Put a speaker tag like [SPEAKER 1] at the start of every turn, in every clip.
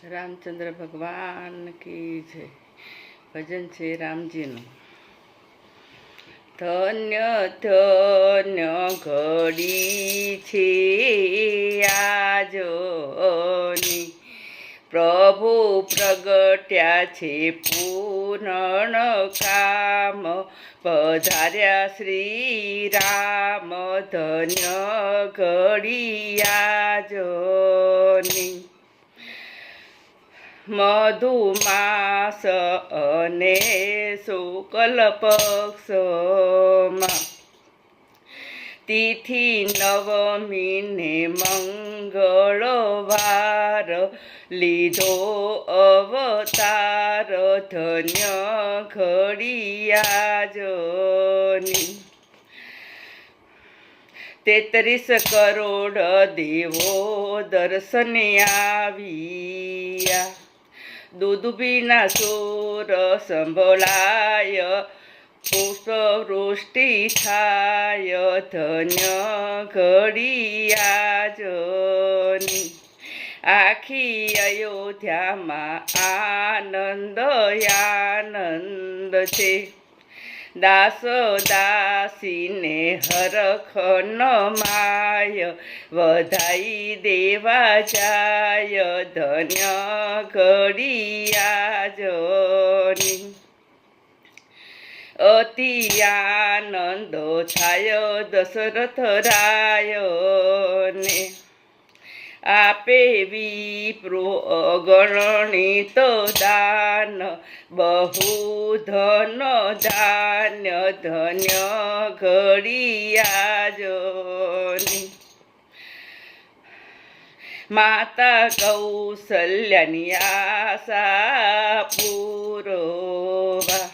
[SPEAKER 1] रामचंद्र भगवान की जय। भजन छे रामजीનું। ધન્ય ધન્ય ઘડી છે આજની, પ્રભુ પ્રગટ્યા છે પૂર્ણ કામ, પધાર્યા શ્રી રામ ધન્ય ઘડી આજની। મધુમાસ અને શુક્લ પક્ષમાં તિથિ નવમીને મંગળવાર, લીધો અવતાર ધન્ય ઘડી આજની। 33 કરોડ દેવો દર્શને આવ્યા, દુદુભીના સુર સંભળાય, પુષ્પવૃષ્ટિ થાય ધન્ય ઘડી આજની। આખી અયોધ્યામાં આનંદ આનંદ છે, દાસ દાસીને હરખન માય, વધાઈ દેવા જાય ધન્ય ઘડી આજની। અતિ આનંદ થાય દશરથ રાયને, આપે વિપ્રો અગણિત દાન, બહુ ધન ધાન્ય ધન્ય ઘડી આજની। માતા કૌશલ્યાની આશા પૂરવા,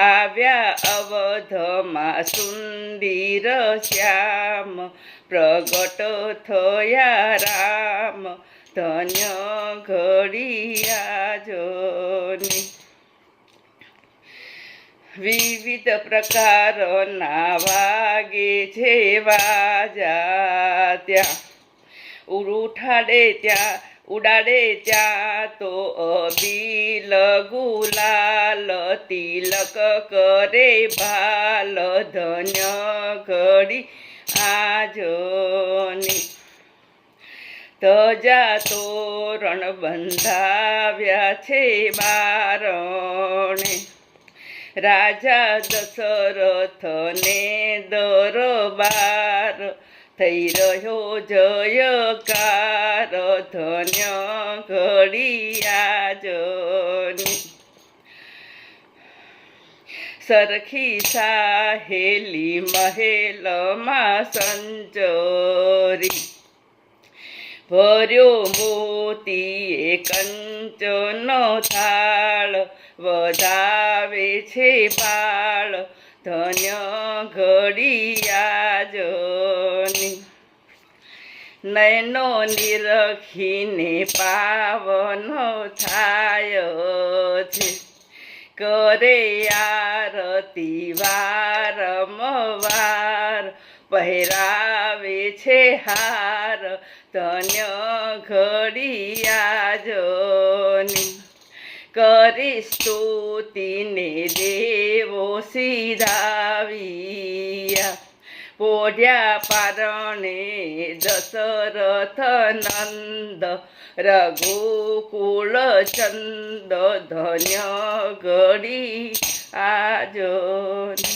[SPEAKER 1] આવ્યા અવધમાં સુંદર શ્યામ, પ્રગટ થયા રામ ધન્ય ઘડી આજની। વિવિધ પ્રકારના વાગે છે વાજા ત્યાં, ઉડાડે ત્યાં તો અબીલ ગુલાલ, તિલક કરે ભાલ ધન્ય ઘડી આજની। ધજા તોરણ બંધાવ્યા છે બારણે, રાજા દશરથને દરબાર, થઈ રહ્યો જયકાર ધન્ય ઘડી આજની। સરખી સાહેલી મહેલમાં સંચરી, ભર્યો મોતીએ કંચન થાળ, વધાવે છે બાળ ધન્ય ઘડી આજની। નયનો નિરખીને પાવન થાય છે, કરે આરતી વારંવાર, પહેરાવે છે હાર ધન્ય ઘડી આજની। કરી સ્તુતિને દેવો સિધાવ્યા, પોઢ્યા પારણે દશરથ નંદ, રઘુકુળ ચંદ ધન્ય ઘડી આજની।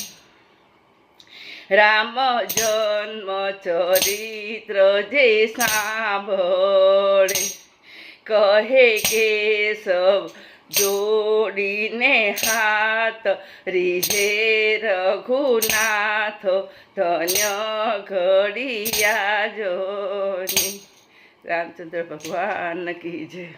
[SPEAKER 1] રામ જન્મ ચરિત્ર જે સાંભળે, કહે કેશવ જોડીને હાથ, રીઝે રઘુનાથ ધન્ય ઘડી આજની। રામચંદ્ર ભગવાન કી જય।